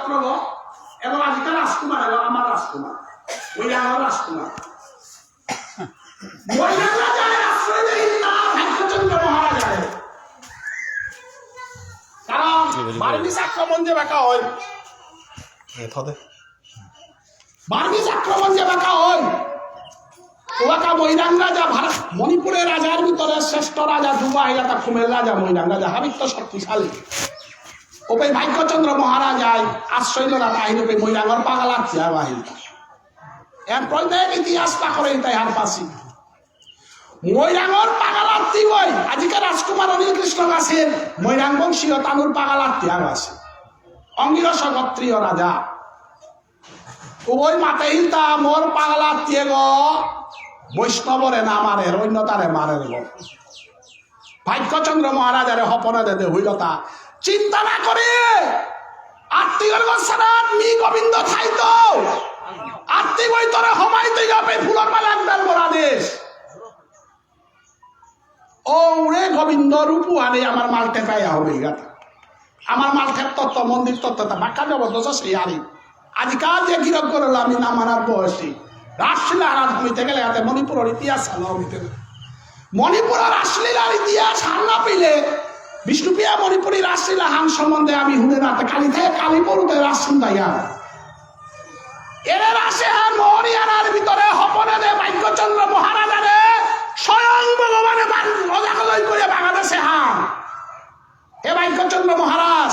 নক্ষত্র গো এবং আজকাল রাজকুমার এলো আমার রাজকুমার ওই আমার রাজকুমার কারণ বার্মিজ আক্রমণ যে বাঁকা হয় বার্মিজ আক্রমণ যে বাঁকা হয় ওয়াকা মৈরাং রাজা ভারত মণিপুরের রাজার ভিতরে শ্রেষ্ঠ রাজা যুবা এলাকা খুমের রাজা মৈরাং রাজা হাবিত্য শক্তিশালী ওপে ভাগ্যচন্দ্র মহারাজায় আশ্রয় না বাহিনী মৈরাঙর পাগালার চেয়া বাহিনী এর প্রত্যেক ইতিহাস পাখরে তাই আর পাশি মৈরাঙর পাগালার্তি ওই আজকে রাজকুমার অনিল কৃষ্ণ গাছের মৈরাং বংশীয় তানুর পাগালার্তি আর আছে অঙ্গিরস গোত্রীয় রাজা ওই মাতেহিলতা মোর পাগালার্তি গো বৈষ্ণবরে না মারে রৈন্যতারে মারে গো ভাগ্যচন্দ্র মহারাজারে হপনে দে হইলতা চিন্তা না করে আত্মীয়র গোসারাত মি গোবিন্দ থাইতো আত্মীয় ওই তোরে হমাই তুই যাবে ফুলর মালা একদম বড় দেশ ও রে গোবিন্দ রূপু আনে আমার মালতে পাইয়া হবে গাতা আমার মালতের তত্ত্ব মন্দির তত্ত্বটা বাক্কা জবরদস্ত সেই আরি আজকাল যে গিরক করল আমি না মানার বয়সী রাসলীলা আরাধ হইতে গেলে হাতে মণিপুরের ইতিহাস আনা হইতে মণিপুরের রাসলীলার ইতিহাস হার না পেলে বিষ্ণুপ্রিয়া মণিপুরী রাসলীলা হান সম্বন্ধে আমি হুনে রাতে কালী থেকে কালী পড়ুতে রাস শুনতাইয়া এরে রাসে হান মহরিয়ানার ভিতরে হপনে দে ভাগ্যচন্দ্র মহারাজারে স্বয়ং ভগবানে অজাগলয় করে বাংলাদেশে হান এ ভাগ্যচন্দ্র মহারাজ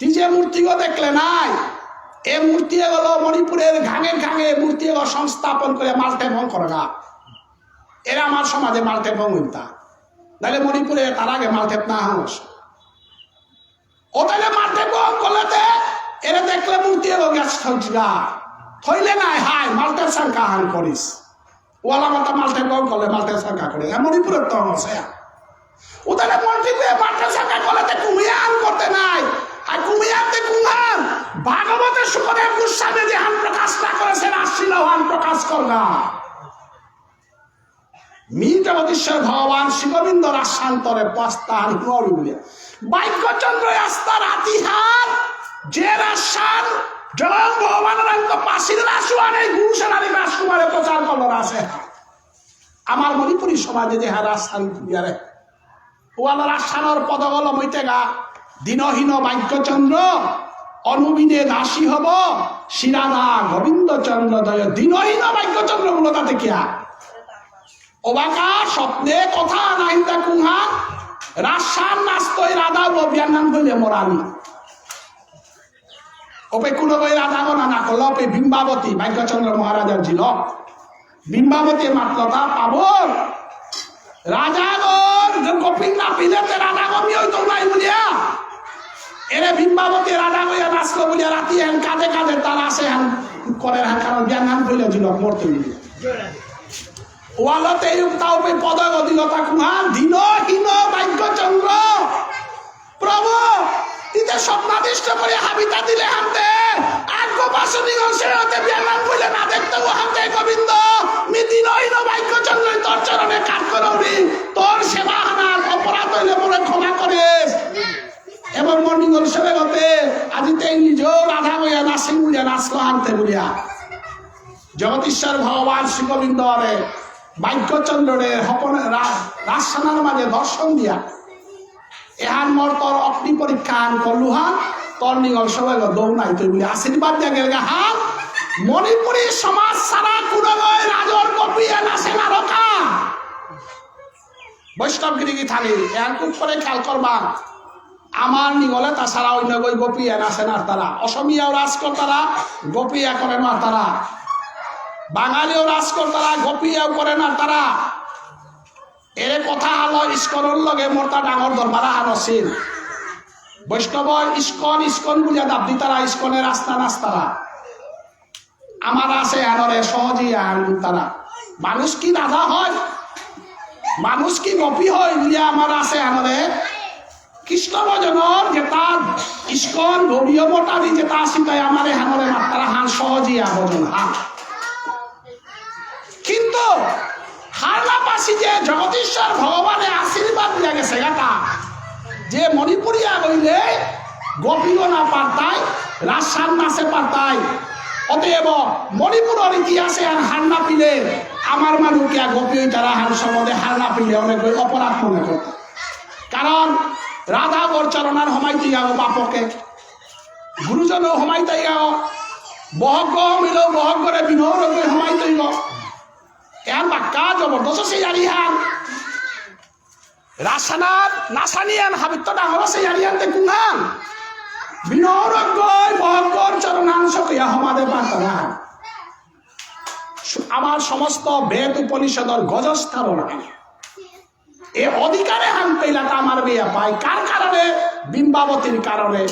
তুই যে মূর্তিও দেখলে নাই এ মূর্তি এগুলো মণিপুরের ঘাঙে ঘাঙে মূর্তি এগুলো সংস্থাপন করে মালতে ভং করে না এরা আমার সমাজে মালতে ভং হইতা নাহলে মণিপুরে তার আগে মালতেপ না হাঁস ও তাহলে মালতে ভং করলে এরা দেখলে মূর্তি এগুলো গ্যাস থইয়া থইলে নাই হাই মালতের সংখ্যা হান করিস ওয়ালা মাতা মালতে ভং করলে মালতের সংখ্যা করে মণিপুরের তো আছে ও তাহলে মণিপুরে মালতের সংখ্যা করলে কুমিয়া আন করতে নাই আর কুমিয়াতে কুমার ভাগবতের সুখদেব গোস্বামী যে হান প্রকাশটা করেছেন আসছিল হান প্রকাশ করবা মিজগদীশ্বর ভগবান শিববিন্দ রাসান্তরে পাস্তান গৌরী বলে ভাগ্যচন্দ্র আস্তার আতিহার যে রাসান জগৎ ভগবানের অঙ্ক পাশির রাসুয়ান এই গুরুসেনারি রাজকুমারে প্রচার করলো রাসে আমার মণিপুরী সমাজে যে হ্যাঁ রাসান বিয়ারে ওয়ালা রাসানোর পদগল মইতে গা দিনহীন ভাগ্যচন্দ্র অনুবিনে দাসী হব শিরাদা গোবিন্দচন্দ্র দয় দিনহীন ভাগ্যচন্দ্র গুলো তাতে কিয়া ওবাকা স্বপ্নে কথা নাহিতা কুহা রাসান নাস্তই রাধা অভিযান নাম কইলে মরানি ওপে কোনো বই রাধা গণা না করলো ওপে বিম্বাবতী ভাগ্যচন্দ্র মহারাজার ছিল বিম্বাবতী মাত্রতা পাবো রাজাগর গোপিন না পিলেতে রাধা গমি হইতো নাই বলিয়া এরে বিম্বাবতী রাধা গইয়া নাচলো বলিয়া রাতি হ্যান কাঁধে কাঁধে তারা আসে হ্যান করে হ্যান কারণ জ্ঞান নাম কইলে ছিল মরতে বলিয়া ওয়ালতে তাও পদগতিগতা কুমার দিনহীন ভাগ্যচন্দ্র প্রভু ইতে স্বপ্নাদিষ্ট করে হাবিতা দিলে হামতে আর গোপাসনী গংসে হতে বিয়ানাম কইলে না দেখতে ও হামতে গোবিন্দ মি দিনহীন ভাগ্যচন্দ্র তোর চরণে কাট করবি তোর সেবা হানার অপরাধ হইলে মনে ক্ষমা করিস এবং মর্নিঙ্গল সেবে গতে আজিতে নিজেও রাধা বইয়া নাসিং বলিয়া নাচলো হামতে বলিয়া জগদীশ্বর ভগবান শিববিন্দরে ভাগ্যচন্দ্রের হপনে রাজসানার মাঝে দর্শন দিয়া এহান মর তোর অগ্নি পরীক্ষা আন করলু হান তোর নিগল সবাই দৌড়াই তুই বলি আশীর্বাদ দিয়া গেল হান মণিপুরী সমাজ সারা কুড়গয় রাজর কপিয়ে নাচে না রকা বৈষ্ণবগিরি কি থালি এহান খুব করে খেয়াল করবা আমার নিগলে তাছাড়া অন্য গই গোপিয়ে নাচে না তারা অসমীয়াও রাজকর্তারা গোপিয়া করে না তারা বাঙালিও রাজকর্তারা গোপিয়াও করে না তারা এর কথা হলো ইস্কনের লগে মোরতা ডাঙর দরবারা হানছিল বৈষ্ণব ইস্কন ইস্কন বুঝা দাবি তারা ইস্কনের রাস্তা নাস্তারা আমার আছে আনরে সহজেই আন তারা মানুষ কি রাধা হয় মানুষ কি গোপী হয় বুঝিয়া আমার আছে আনরে কৃষ্ণ ভজনের যেটা ইস্কন গৌরীয় মোটাবি যেটা আসি তাই আমার হানরে মাত্রা হান সহজেই ভজন হান কিন্তু হারলাপাশি যে জগদীশ্বর ভগবানের আশীর্বাদ দিয়া গেছে গাটা যে মণিপুরিয়া হইলে গোপীও না পারতাই রাজশান নাচে পাতায়। অতএব মণিপুরের ইতিহাসে আর হার না পিলে আমার মানুষকে গোপী যারা হার সম্বন্ধে হার না পিলে অনেক অপরাধ মনে করত। কারণ রাধা বরচরণার হমাইতে যাও বাপকে গুরুজনও হমাইতে যাও বহজ্ঞ মিলেও বহজ্ঞরে বিনৌরকে হমাইতে এর বাক্কা জবরদস্ত সেই আরিহান রাসানার নাসানিয়ান হাবিত্য ডাঙর সেই আরিহান দেখুন হান বিনৌরজ্ঞয় বহজ্ঞর চরণান সকিয়া হমাদে পারতানা আমার সমস্ত বেদ উপনিষদর গজস্থাপনা এ অধিকারে হান পেলাটা আমার বিয়া পাই কার কারণে বিম্বাবতীর কারণে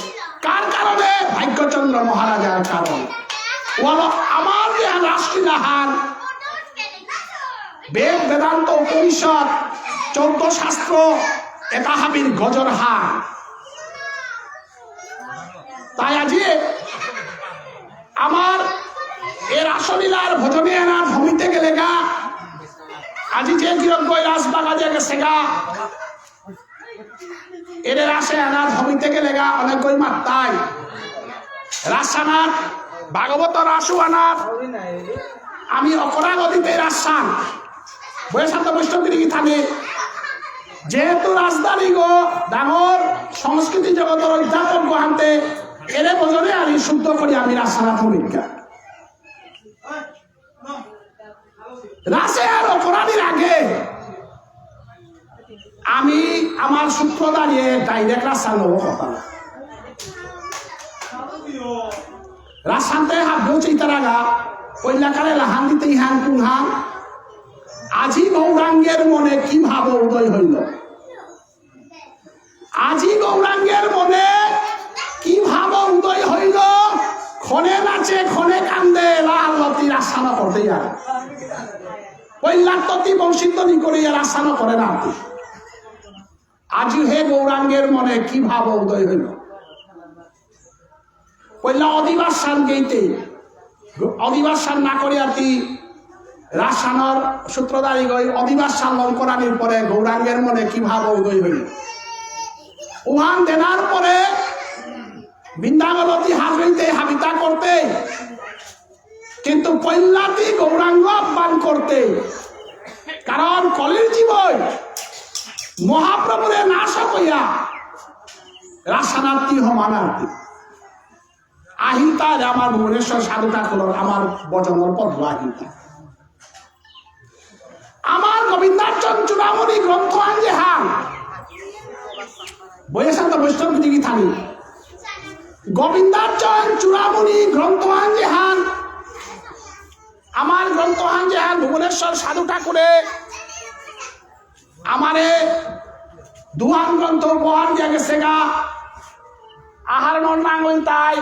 কার কারণে ভাগ্যচন্দ্র মহারাজার কারণে আমার যে রাষ্ট্রীয় হান বেদ বেদান্ত উপনিষদ 14 শাস্ত্র এটা হাবির গজর হার। তাই আজি আমার এর আসলীলার ভজনে আনার ভূমিতে গেলে গা আজি যে গিরজ্ঞ রাজবাগা যে গেছে গা এর আসে আনার ভূমিতে গেলে গা অনেক গই মাত্রায় রাসানার ভাগবত রাসু আনার আমি অপরাগতিতে রাসান বৈশাখ বৈষ্ণবগিরি থাকে যেহেতু রাজধানী গো ডাঙর সংস্কৃতি জগতের অধ্যাপক গোহান্তে এরে বোঝনে আমি শুদ্ধ করি আমি রাসানা ভূমিকা রাসে আর অপরাধীর আগে আমি আমার সূত্র দাঁড়িয়ে ডাইরেক্ট রাস্তা নেব কথা রাসানতে হাত ধুচি তারা কইলাকারে লাহান দিতে ইহান কুনহান আজি গৌরাঙ্গের মনে কি ভাব উদয় হইল আজি গৌরাঙ্গের মনে কি ভাব উদয় হইল ক্ষণে নাচে ক্ষণে কান্দে লালতি রাসানো করতে যায় কৈলাত্ততি বংশীধ্বনি করিয়া রাসানো করে না আজি হে গৌরাঙ্গের মনে কি ভাব উদয় হইল কইলা অধিবাসান গেইতে অধিবাসান না করিয়াতি রাসানোর সূত্রধারী গই অধিবাসান লঙ্করানির পরে গৌরাঙ্গের মনে কি ভাব উদয় হইল উহান দেনার পরে বৃন্দাবতী হাজবেন্ডে হাবিতা করতে কিন্তু পৈলাতি গৌরাঙ্গ আহ্বান করতে কারণ কলির জীবন মহাপ্রভুরে নাশ হইয়া রাসানার্থী হমানার্থী আহিতা আমার ভুবনেশ্বর সাধু ঠাকুর আমার বচনের পদ আহিতা আমার গোবিন্দার্চন চূড়ামণি গ্রন্থ আনজে হান বৈশান্ত বৈষ্ণব দিকে থানি গোবিন্দার্চন চূড়ামণি গ্রন্থ আনজে হান আমার গ্রন্থ আনজে হান ভুবনেশ্বর সাধু ঠাকুরে আমারে দুহান গ্রন্থ উপহার দিয়ে গেছে গা আহার নাঙ্গল তাই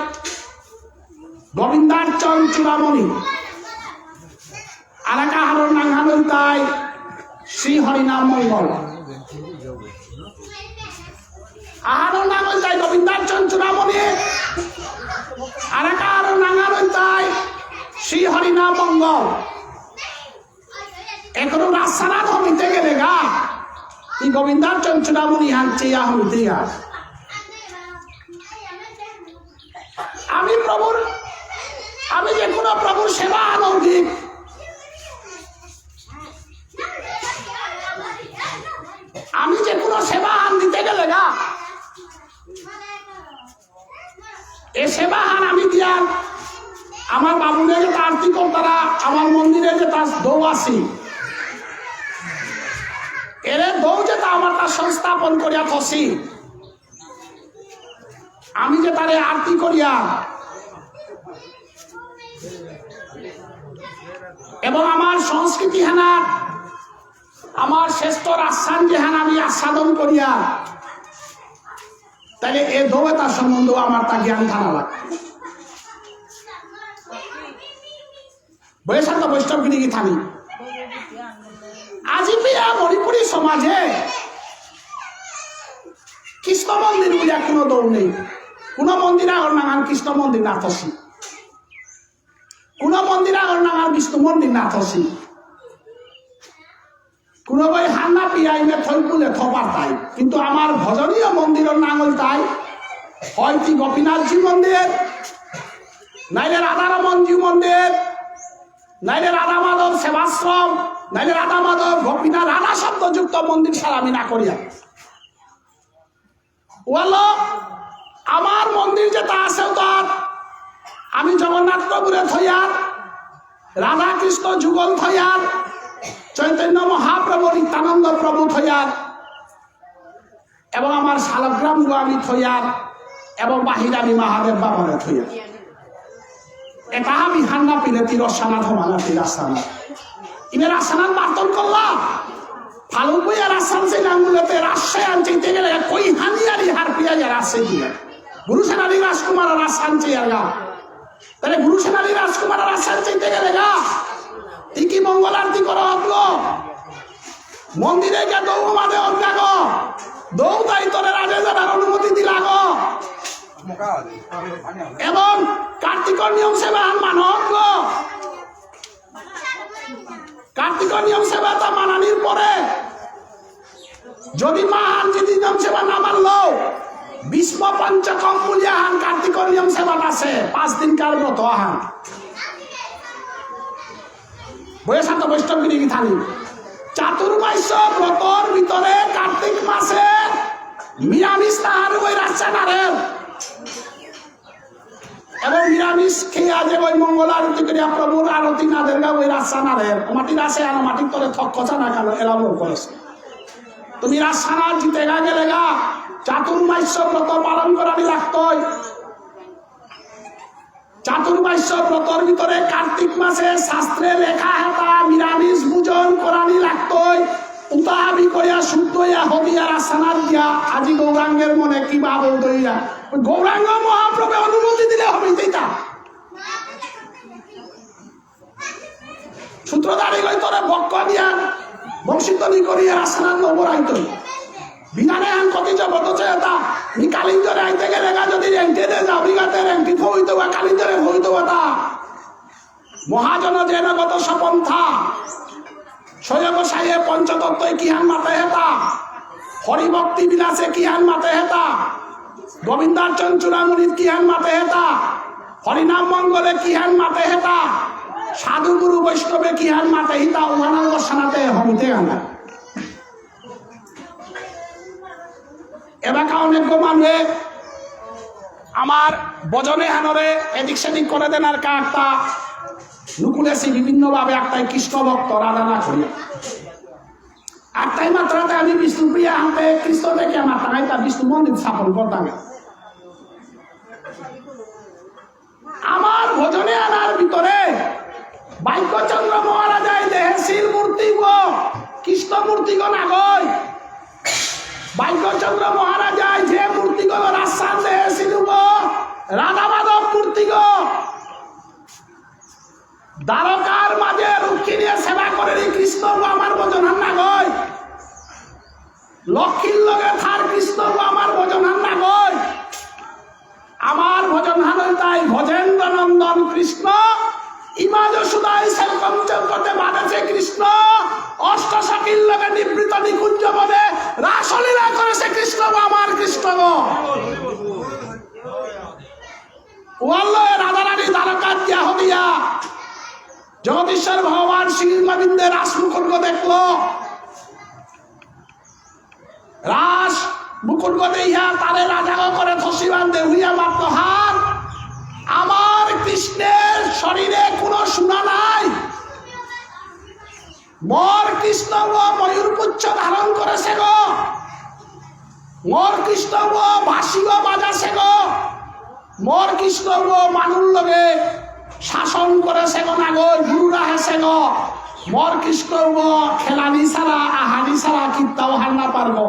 গোবিন্দার্চন চূড়ামণি আর এক আহার নাঙ্গল তাই শ্রী হরিনাম মঙ্গল আহার নাঙ্গল তাই গোবিন্দার্চন চূড়ামণি আর এক আহার নাঙ্গল তাই শ্রী হরিনাম মঙ্গল এখনো রাস্তানা হমিতে গেলে গা এই গোবিন্দার্চন চূড়ামণি হাঁটছে হমিতে গা আমি যে কোনো প্রভুর সেবা আনন্দিত আমি যে কোনো সেবা হান দিতে গেলে গা এ সেবা হান আমি দিয়া আমার বাবুদের যে আরতি কর্তারা আমার মন্দিরে যে তার দৌ আসি এর দৌ যে তা আমার তার সংস্থাপন করিয়া থসি আমি যে তারে আরতি করিয়া এবং আমার সংস্কৃতি হানা আমার শ্রেষ্ঠ আস্থান যে হানা আমি আস্বাদন করিয়া তাহলে এ দৌড়ে তার সম্বন্ধ আমার তা জ্ঞান থানা লাগবে বৈশাখ বৈষ্ণব গিরি থানি আজি বিয়া মণিপুরী সমাজে কৃষ্ণ মন্দির বলিয়া কোনো দৌড় নেই কোন মন্দির আগর নাগান কৃষ্ণ মন্দির না থসি কোন মন্দির আগর নাগান বিষ্ণু মন্দির না থসি কোন বই হান্না পিয়াইলে থইপুলে থপার তাই কিন্তু আমার ভজনীয় মন্দিরের নাঙল তাই হয়তো গোপীনাথজি মন্দির নাইলে রাধারমন জীব মন্দির, নাইলে রাধা মাধব সেবাশ্রম, নাইলে রাধা মাধব গোপীনাথ রাধা শব্দযুক্ত মন্দির ছাড়া আমি না করিয়া। বলো আমার মন্দির যেটা আছে তার আমি জগন্নাথ প্রভুরে থইয়ার, রাধা কৃষ্ণ যুগল থইয়ার, চৈতন্য মহাপ্রভু নিত্যানন্দ প্রভু থইয়ার, এবং আমার শালগ্রাম আমি থইয়ার, এবং বাহির আমি মহাদেব বাবারে থইয়ার। এটা আমি হান্না পিলে তিরসানা ধমানা তিরাসানা ইমের আসানার বার্তন করলাম ফালুক বইয়া রাসান সেই নামগুলোতে রাজশাহী আনতে গেলে কই হানিয়ারি হার পিয়া রাজশাহী দিলেন গুরু সেনালী রাজকুমার রাসান চেয়ার গা। তাহলে গুরু সেনালী রাজকুমার রাসান চাইতে গেলে গা কি মঙ্গল আরতি করা হলো মন্দিরে গিয়ে দৌড় মাঝে অজ্ঞাগ দৌড় দায়িত্বের রাজে যাবার অনুমতি দিলা গো, এবং কার্তিকর নিয়ম সেবা মানব গো। কার্তিকর নিয়ম সেবা তা মানানির পরে যদি মাহান যদি নিয়ম সেবা না মানলো বিষ্ম পঞ্চকম বলিয়া হান কার্তিকর নিয়ম সেবা আছে 5 দিনকার ব্রত আহান বয়সা তো বৈষ্ণবগিরি কি থানি চাতুর্মাস্য ব্রতর ভিতরে কার্তিক মাসে নিরামিষ তাহার ওই রাস্তা নারেন, এবং নিরামিষ খেয়ে আজ ওই মঙ্গল আরতি করিয়া প্রভুর আরতি না দেন ওই রাস্তা নারেন মাটির আসে আর মাটির তলে থকছা না কেন এলাম করেছে। তুমি রাস্তানা জিতে গা গেলে গা চাতুর্মাস্য ব্রত পালন করানি লাগতই। চাতুর্মাস্য ব্রতর ভিতরে কার্তিক মাসে শাস্ত্রে লেখা হেতা নিরামিষ ভোজন করানি লাগতই। উতাহাবি করিয়া শুদ্ধ হইয়া হবিয়া রাস্তানার দিয়া আজি গৌরাঙ্গের মনে কি ভাবল দইয়া গৌরাঙ্গ মহাপ্রভু অনুমতি দিলে হবে সেইটা সূত্রধারী লই তোরে বক্ক দিয়া বংশীতনি করিয়া রাস্তানার নবরাইত বিনানে আন কতি জবরদস্ত এটা নি কালিন্দরে আইতে গেলে গা যদি রেন্টে দে যাও বিগাতে রেন্টি হইতো বা কালিন্দরে হইতো বা মহাজন জেনগত সপন্থা স্বয়ং সাইয়ে পঞ্চতত্ত্বই কিহান মাতে হেতা হরিভক্তি বিলাসে কিহান মাতে হেতা গোবিন্দার্চন চূড়ামণির কিহান মাতে হেতা হরিনাম মঙ্গলে কিহান মাতে হেতা সাধু গুরু বৈষ্ণবে কিহান মাতে হিতা উহানাঙ্গ সানাতে হমিতে গানা এবার অনেক মানুষে আমার বজনে হানরে এদিক সেদিক করে দেন আর কাকটা নুকুলেছি বিভিন্ন ভাবে একটাই কৃষ্ণ ভক্ত রাধনা করি একটাই মাত্রাতে আমি বিষ্ণুপ্রিয়া হাতে কৃষ্ণ দেখে মাত্রায় তা বিষ্ণু মন্দির স্থাপন করতাম। আমার ভজনে আনার ভিতরে বাক্যচন্দ্র মহারাজাই দেহে শিল মূর্তি গো কৃষ্ণ মূর্তি গো না গই বাক্যচন্দ্র মহারাজাই যে মূর্তি গো রাজস্থান দেহে শিল গো রাধা মাধব মূর্তি গো দ্বারকার মাঝে রুক্মিণী সেবা করে কৃষ্ণ আমার ভজন হান্না গই লক্ষ্মীর লগে থার কৃষ্ণ আমার ভজন হান্না গই আমার ভজন হানই তাই ভজেন্দ্র নন্দন কৃষ্ণ ইমাজ সুদাই সেরকম চৌকতে বাঁধেছে কৃষ্ণ অষ্ট সখীর লগে নিবৃত নিকুঞ্জ বনে রাসলীলা করেছে কৃষ্ণ আমার কৃষ্ণ গো ওয়াল্লয়ে রাধারানী দ্বারকার দিয়া হদিয়া জগদীশ্বর ভগবান শ্রী গোবিন্দের রাসমুকুট দেখলো রাস মুকুট দেইয়া তারে রাজা করে ধসি বান্ধে হইয়া মাত্র হাত আমার কৃষ্ণের শরীরে কোনো সোনা নাই মোর কৃষ্ণ ময়ূর পুচ্ছ ধারণ করেছে গো মোর কৃষ্ণ বাঁশি গো বাজাছে গো মোর কৃষ্ণ মানুষ লগে শাসন করেছে গো না গো গুরুরা হেসে গো মোর কৃষ্ণ খেলানি ছাড়া আহানি ছাড়া কিত্তাও হান্না পারবো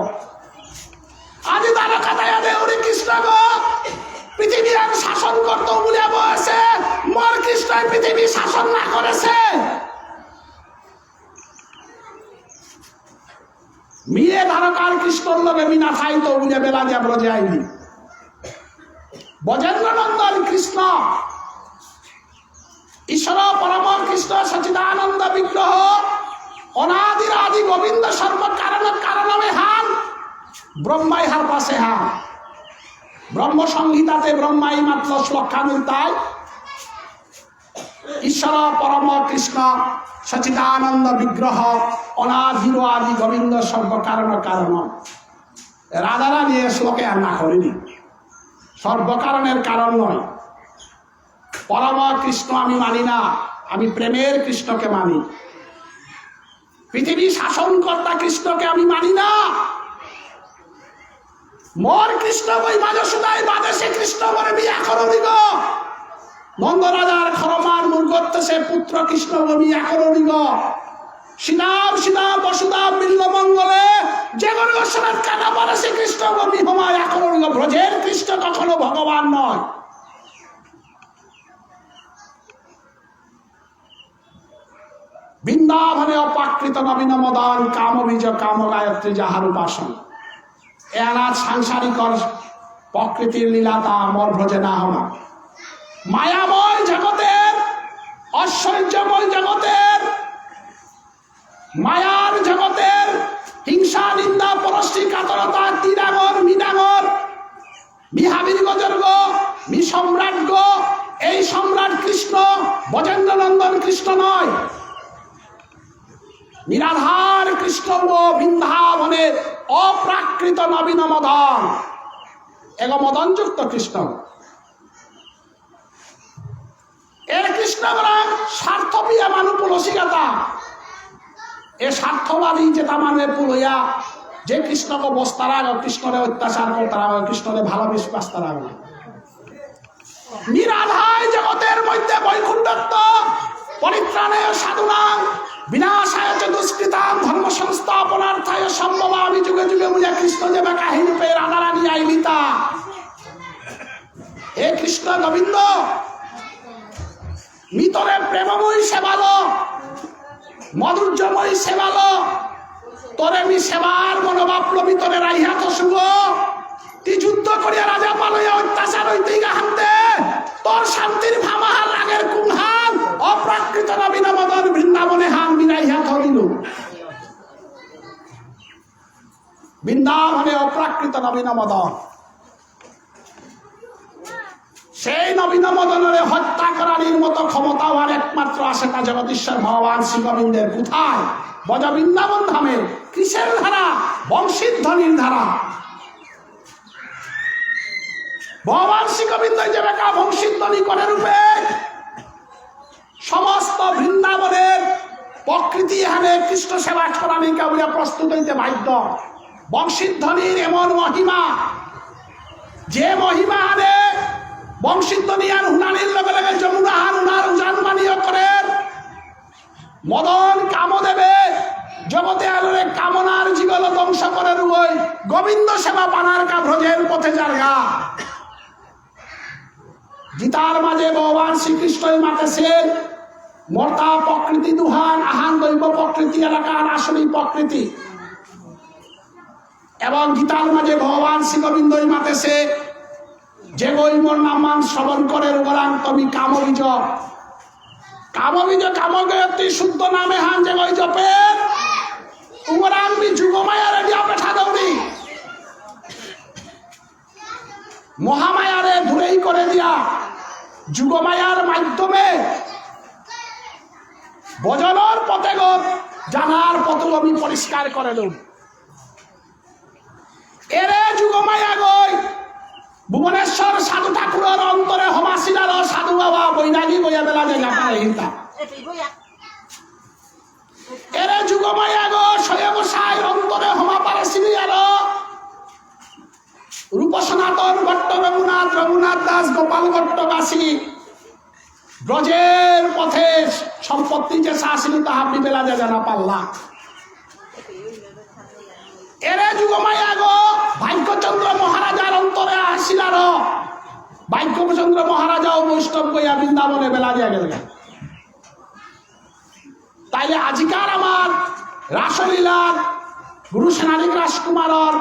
আজি তারা কাটাইয়া দে ওরে কৃষ্ণ গো পৃথিবী আর শাসন করতো বলে বসে মোর কৃষ্ণ পৃথিবী শাসন না করেছে মিয়ে ধারকার কৃষ্ণর লগে বিনা খাইতো বলে বেলা দিয়া ব্রজে আইনি বজেন্দ্র নন্দন কৃষ্ণ ঈশ্বর পরম কৃষ্ণ সচিদানন্দ বিগ্রহ অনাদির আদি গোবিন্দ সর্ব কারণে হান ব্রহ্মাই হার পাশে হান ব্রহ্ম সংহিতাতে ব্রহ্মাই মাত্র শ্লোকানুর তাই ঈশ্বর পরম কৃষ্ণ সচিদানন্দ বিগ্রহ অনাধির আদি গোবিন্দ সর্বকারণ কারণ। রাধারানী এ শ্লোকে আর না করিনি, সর্বকারণের কারণ নয়। পরম কৃষ্ণ আমি মানি না, আমি প্রেমের কৃষ্ণকে মানি। পৃথিবী শাসনকর্তা কৃষ্ণকে আমি মানি না। মোর কৃষ্ণ বই বাজসুদাই বাদেশে কৃষ্ণ বলে বিয়া করণিগ। নন্দ রাজার খরমান মূর্গত্ব সে পুত্র কৃষ্ণ বিয়া করণিগ। শ্রীরাম শ্রীরাম বসুদাম বিল্ল মঙ্গলে যে কোনো গোস্বনাথ কাটা পারে সে কৃষ্ণ বমি হমায় আকরণিগ। ব্রজের কৃষ্ণ কখনো ভগবান নয়। বৃন্দাবনে অপ্রাকৃত নবীন মদন কাম বীজ কাম গায়ত্রী যাহার উপাসন। এরা সাংসারিক প্রকৃতির লীলাতা মর ভ্রজে না হওয়া। মায়াময় জগতের, ঐশ্বর্যময় জগতের, মায়ার জগতের হিংসা নিন্দা পরশ্রী কাতরতা তিরাগর মিনাগর বিহাবীর গজর্গ মি সম্রাট গো, এই সম্রাট কৃষ্ণ বজেন্দ্র নন্দন কৃষ্ণ নয়। নিরাধার কৃষ্ণ বৃন্দাবনের অপ্রাকৃত নবীন মদন, এগ মদনযুক্ত কৃষ্ণ। এর কৃষ্ণ স্বার্থ পিয়া মানু পুলসিগাতা। এ স্বার্থবাদী যেটা মানে পুলইয়া যে কৃষ্ণকে বস্তারা কৃষ্ণরে অত্যাচার করতারা কৃষ্ণরে ভালো বিশ্বাস তারা। নিরাধায় জগতের মধ্যে বৈকুণ্ঠত্ব পরিত্রাণায় সাধুনাং বিনাশায় চ দুষ্কৃতাং ধর্ম সংস্থাপনার্থায় সম্ভবামি যুগে যুগে মুঝে কৃষ্ণ যেবা কাহিনী পেয়ে রাধারানী আইলিতা। হে কৃষ্ণ গোবিন্দ মিতরে প্রেমময়ী সেবালো মধুর্যময়ী সেবালো তোরে মি সেবার মনোভাব ভিতরে রাইহা তো শুভ। তুই যুদ্ধ করিয়া রাজা পালইয়া অত্যাচার হইতে হানতে তোর শান্তির ভামাহার রাগের কুমহাল অপ্রাকৃত নবীন মদন বৃন্দাবনে হান বিনাইহা ধরিল। বৃন্দাবনে অপ্রাকৃত নবীন মদন, সেই নবীন মদনের হত্যা করার মতো ক্ষমতা আর একমাত্র আসে তা জগদীশ্বর ভগবান শ্রী গোবিন্দের। কোথায়? বজ বৃন্দাবন ধামে। কিসের ধারা? বংশীধ্বনির ধারা। ভগবান শ্রী গোবিন্দ যে বেকা বংশীধ্বনি করে রূপে সমস্ত বৃন্দাবনের প্রকৃতি এখানে কৃষ্ণ সেবা করানিকা বলিয়া প্রস্তুত হইতে বাধ্য। বংশীধ্বনির এমন মহিমা, যে মহিমা আনে বংশীধ্বনি আর হুনানির লগে লগে যমুনা আর উনার উজানমানীয় করেন। মদন কামদেবে জগতে আলোরে কামনার জীবন ধ্বংস করে রুই গোবিন্দ সেবা পানার কা ব্রজের পথে জারগা। গীতার মাঝে ভগবান শ্রীকৃষ্ণই মাতেছেন মর্তা প্রকৃতি দুহান আহান দৈব প্রকৃতি এলাকার আসলি প্রকৃতি। এবং গীতার মাঝে ভগবান শ্রী গোবিন্দই মাতেছে যে গৈমর নামান শ্রবণ করে রুগলাং তুমি কামবীজ কামবীজ কামগয়ত্রী শুদ্ধ নামে হান যে গই জপে উমরাং বি যুগমায়ারে দিয়া পেঠা দৌড়ি মহামায়ারে দূরেই করে দিয়া যুগমায়ার মাধ্যমে ভজনের পথে জানার পথ আমি পরিষ্কার করে দেব। এরে যুগমায়া গই ভুবনেশ্বর সাধু ঠাকুরের অন্তরে হমাসিলার সাধু বাবা বৈরাগী বইয়া বেলা জায়গা পারে হিতা। এরে যুগমায়া গো সয়বসায় অন্তরে হমা পারে সিলিয়ার রূপ সনাতন ভট্ট রঘুনাথ রঘুনাথ দাস গোপাল ভট্টবাসী ব্রজের পথে সম্পত্তি যে শাসিল তাহা বেলা জানা পাল্লা। এরে যুগমায়া গো ভাগ্যচন্দ্র মহারাজার অন্তরে আসিলার ভাগ্যচন্দ্র মহারাজাও বৈষ্ণব গইয়া বৃন্দাবনে বেলা দিয়া গেল। তাইলে আজিকার আমার রাসলীলার গুরু সেনানিক রাজকুমারর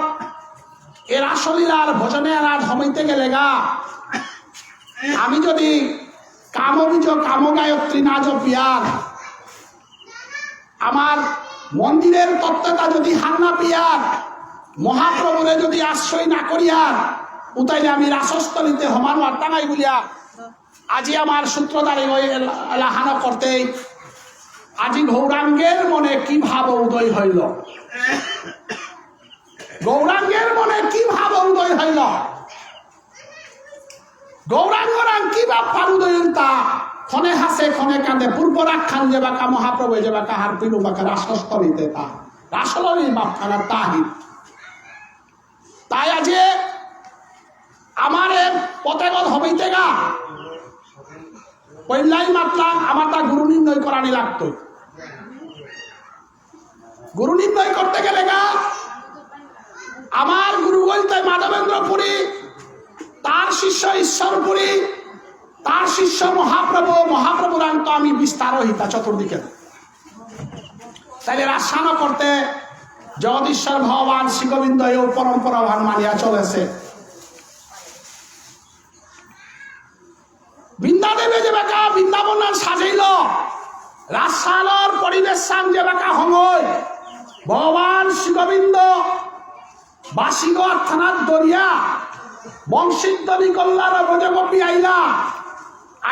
এ রাসলীলার ভজনে আর হমাইতে গেলে গা আমি যদি কামবীজ কামগায়ত্রী না জপিয়ার আমার মন্দিরের তত্ত্বটা যদি হান্না পিয়ার মহাপ্রভুরে যদি আশ্রয় না করিয়ার উতাইলে আমি রাসস্থলিতে হমান আর টাঙাই বলিয়া আজি আমার সূত্রধারী ওই এলাহানা করতে আজি গৌরাঙ্গের মনে কি ভাব উদয় হইল, গৌরাঙ্গের মনে কি ভাব উদয় হইল, গৌরাঙ্গরাং কি বাপার উদয় তা ক্ষণে হাসে ক্ষণে কাঁদে পূর্ব রাখান যে বাকা মহাপ্রভু যে বাকা হার পিলু বাকা রাসস্থলিতে তা রাসলই বাপখানার তাহি। তাই আজ আমার পতেগত হবিতে গা পইলাই মাতলাম আমার তা গুরু নির্ণয় করানি লাগতো। গুরু নির্ণয় করতে গেলে গা আমার গুরু বলতে মাধবেন্দ্রপুরী, তার শিষ্য ঈশ্বরপুরী, তার শিষ্য মহাপ্রভু, মহাপ্রভুর তো আমি বিস্তার হিতা চতুর্দিকে। তাইলে রাসায়ন করতে জগদীশ্বর ভগবান শ্রীগোবিন্দ এই পরম্পরা মানিয়া চলেছে। বৃন্দাদেবে যে বাকা বৃন্দাবন সাজাইল, রাসায়নের পরিবেশ সাং যে বাকা সময় ভগবান শ্রীগোবিন্দ বাসিগ অর্থাৎ দরিয়া বংশীধ্বনি কল্যাণ ব্রজগোপী আইলা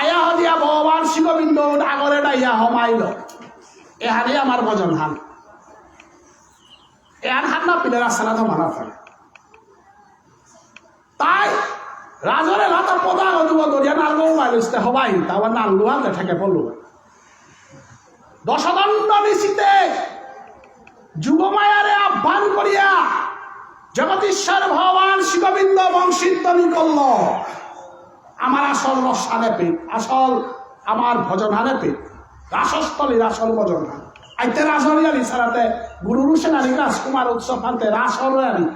আয়া দিয়া ভগবান শ্রীগোবিন্দ আগরে ডাইয়া হমাইল। এহারে আমার ভজন হান, এহার হান না পিলে রাস্তা না মানা ফেলে। তাই রাজরে লাতা পদা হদুব দরিয়া নালগো মাইলতে হবাই তারপর নালুয়া ঠেকে পড়ল। দশদণ্ড নিশিতে যুগমায়ারে আহ্বান করিয়া জগদীশ্বর ভগবান শ্রীগোবিন্দ বংশীধ্বনি করল। আমার আসল রসানে পেট, আসল আমার ভজনানে পেট, রাসস্থলীর আসল ভজনা আইতে রাসরিয়ালি সারাতে গুরু রুসেনারি রাজকুমার উৎসব আনতে রাসরিয়ালি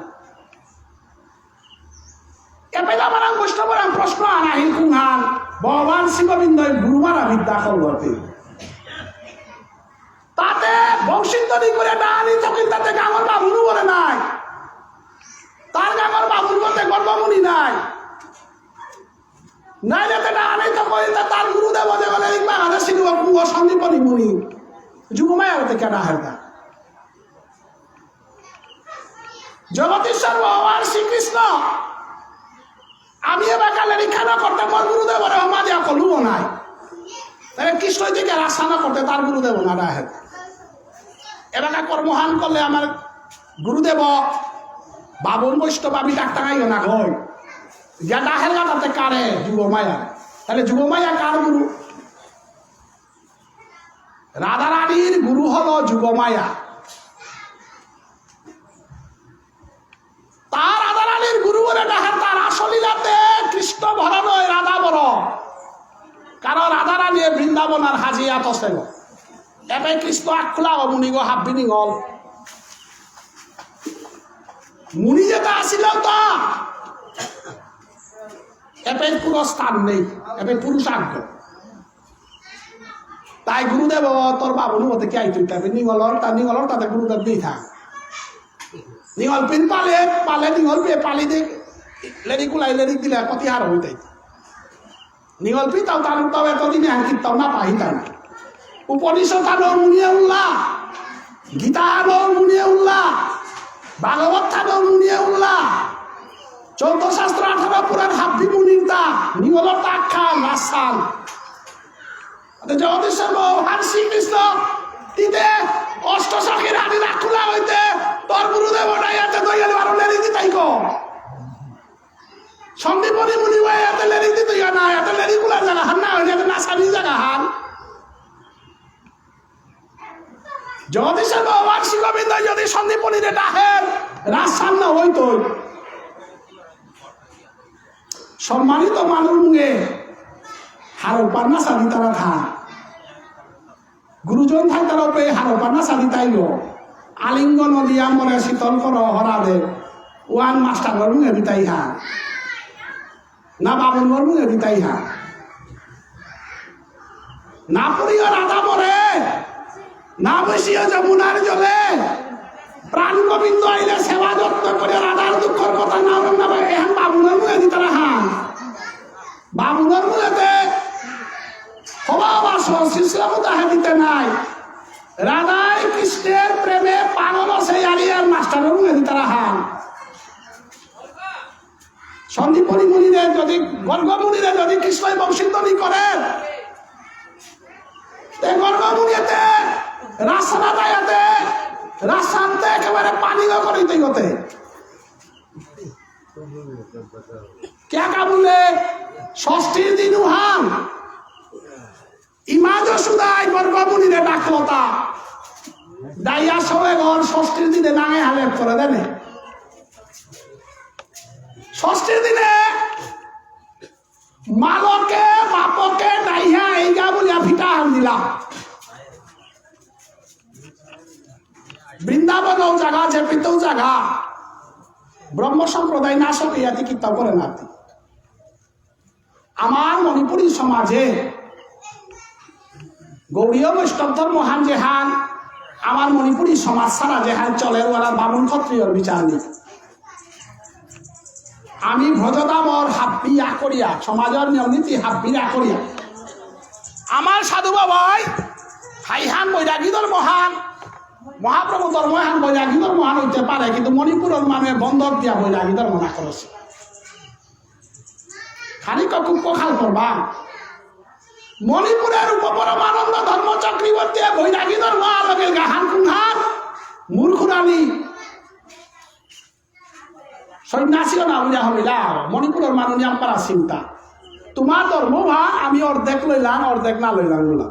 এপেলা মারাং বৈষ্ণবরাং প্রশ্ন আনাহিল কুংহান ভগবান শ্রীগোবিন্দ গুরুমারা বিদ্যা করলতে তাতে বংশীধ্বনি করে ডানি চকিল তাতে গাঙর বাবুরু বলে নাই, তার গাঙর বাবুর মধ্যে গর্ভমুনি নাই, নাইলে ডানি তো কইতা তার গুরুদেব যে বলে ইকবা হাজার সিংহ কুঙ্গ সন্দীপনী মুনি যুগমায়া হতে কেনা হেরদা। জগদীশ্বর ভগবান শ্রীকৃষ্ণ আমি এবার কালে লিখানা করতে মোর গুরুদেব হমা দিয়া কলুও নাই, তাহলে কৃষ্ণ দিকে রাসানা করতে তার গুরুদেব না রাহে। এবার কর্মহান করলে আমার গুরুদেব বাবুর বৈষ্ণব আমি ডাক্তার গাইও না ঘর যা ডাহের গাটাতে কারে যুগমায়া, তাহলে যুগমায়া কার গুরু? রাধারানীর গুরু হলো যুগমায়া। তার রাধারানীর গুরু বলে ডাহের তার আসলীলাতে কৃষ্ণ ভরা নয় রাধা বড়, কারণ রাধারানী বৃন্দাবন আর হাজিয়াত আছে গো এটাই কৃষ্ণ আখোলা মুনি গো হাব্বিনি গল মুনি যেটা আসিল তা এটাই পুরো স্থান নেই, এটাই পুরুষাঙ্গ। তাই গুরুদেব তোর বাবুর মধ্যে কে আইতে নিগলর তাতে গুরুদেব দিয়ে থাক নিগল পিন পালে পালে নিগল পে পালি দে লেরি কুলাই লেরি দিলে কতি হার হইতে নিগল পি তাও তার তাও এতদিনে হাঙ্কিতাও না পাহিতাম উপনিষদ আনো মুনিয়ে উল্লাহ, গীতা আনো মুনিয়ে উল্লাহ, ভাগবত আনো মুনিয়ে উল্লাহ, 14 শাস্ত্র 18 পুরাণ হাব্বি মুনির তা নিগলর তাক খান রাসান জগদীশ্বর ভগবান শ্রীকৃষ্ণ তিতে অষ্টসখীর হানি রাখুলা হইতে তোর গুরুদেব ডাইয়াতে দইয়ালে বারো লেরি দিতাই কো সন্দীপনী মুনি ভাই এত লেরি দিত না, এত লেরি গুলার জায়গা হান না হইলে না সারি জায়গা হান। জগদীশ্বর ভগবান শ্রীগোবিন্দ যদি সন্দীপনীরে ডাহের রাসান না হইতো সম্মানিত মানুষ মুগে হারো পান্না সারি তারা খা গুরুজন থাই তারা পে হারো পান্না সারি তাইল আলিঙ্গন দিয়া মনে শীতল কর হরাদে ওয়ান মাস্টার মুগে দিতাই হা না বাবুর মুগে দিতাই হা না পুরিও রাধা মরে না বসিও যমুনার জলে প্রাণ গোবিন্দ আইলে সেবা যত্ন করে রাধার দুঃখর কথা না এখন বাবুনের মুগে দিতে হা বাবুনের মুগেতে দিতে নাই রাধাই কৃষ্ণের প্রেমে পাগল সেই আলিয়ার মাস্টারের মুগে দিতে হান সন্দীপনী মুনিরে যদি গর্গমুনিরে যদি কৃষ্ণই বংশীধ্বনি করেন, গর্গমুনিতে রাসানা দায়াতে রাসানতে একেবারে পানি করিতে গতে কে কাবুলে ষষ্ঠীর দিন উহান ইমাজ সুদাই গর্গমুনিরে ডাকলতা ডাইয়া সবে ঘর ষষ্ঠীর দিনে নাঙে হালেপ করে দেনে। ষষ্ঠীর দিনে মালকে বাপকে ডাইয়া এইগা বলিয়া ফিটা হাল দিলাম। বৃন্দাবনও জায়গা জেপিতেও জায়গা ব্রহ্ম সম্প্রদায় না সকিয়াতি কিতাব করে নাতি। আমার মণিপুরী সমাজে গৌড়ীয় বৈষ্ণব ধর্মহান যেহান আমার মণিপুরী সমাজ ছাড়া যেহান চলে ওরা বামুন ক্ষত্রিয়র বিচার নেই। আমি ভ্রজদামর হাব্বি আকরিয়া সমাজের নিয়মনীতি হাব্বি আকরিয়া আমার সাধু বাবাই হাইহান বৈরাগী ধর্মহান মহাপ্রভু ধর্মহান বৈরাগী ধর্মহান হইতে পারে, কিন্তু মণিপুরের মানুষ বন্ধক দিয়া বৈরাগী ধর্ম না করেছে। খানিক খুব কখাল করবা মণিপুরের উপপরমানন্দ ধর্ম চক্রবর্তী বৈরাগী ধর্ম আলোকে গাহান কুহান মূর্খুরানি সন্ন্যাসীও না বুঝা হইলা। মণিপুরের মানুষ আমার চিন্তা তোমার ধর্ম ভা আমি অর্ধেক লইলাম অর্ধেক না লইলাম বললাম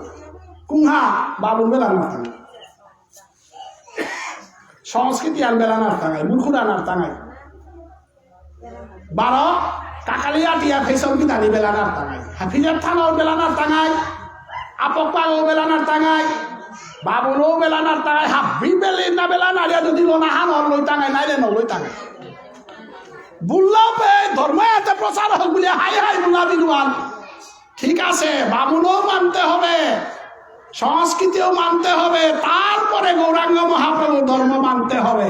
কুহা বাবু বেলা না থাঙাই সংস্কৃতি আর বেলা না থাঙাই মূর্খুরা না থাঙাই 12 কাকালিয়া টিয়া ফেসন কিতানি বেলা না থাঙাই হাফিজার থানাও বেলা না থাঙাই আপক পাগও বেলা না থাঙাই বাবুরও বেলা না থাঙাই হাব্বি বেলি না বেলা নারিয়া যদি লোনা হান হর লই থাঙাই নাইলে নলই থাঙাই বুল্লাও পে ধর্ম এতে প্রচার হোক বলে হাই হাই বুল্লা বিদ্বান ঠিক আছে, বামুনও মানতে হবে সংস্কৃতিও মানতে হবে, তারপরে গৌরাঙ্গ মহাপ্রভু ধর্ম মানতে হবে।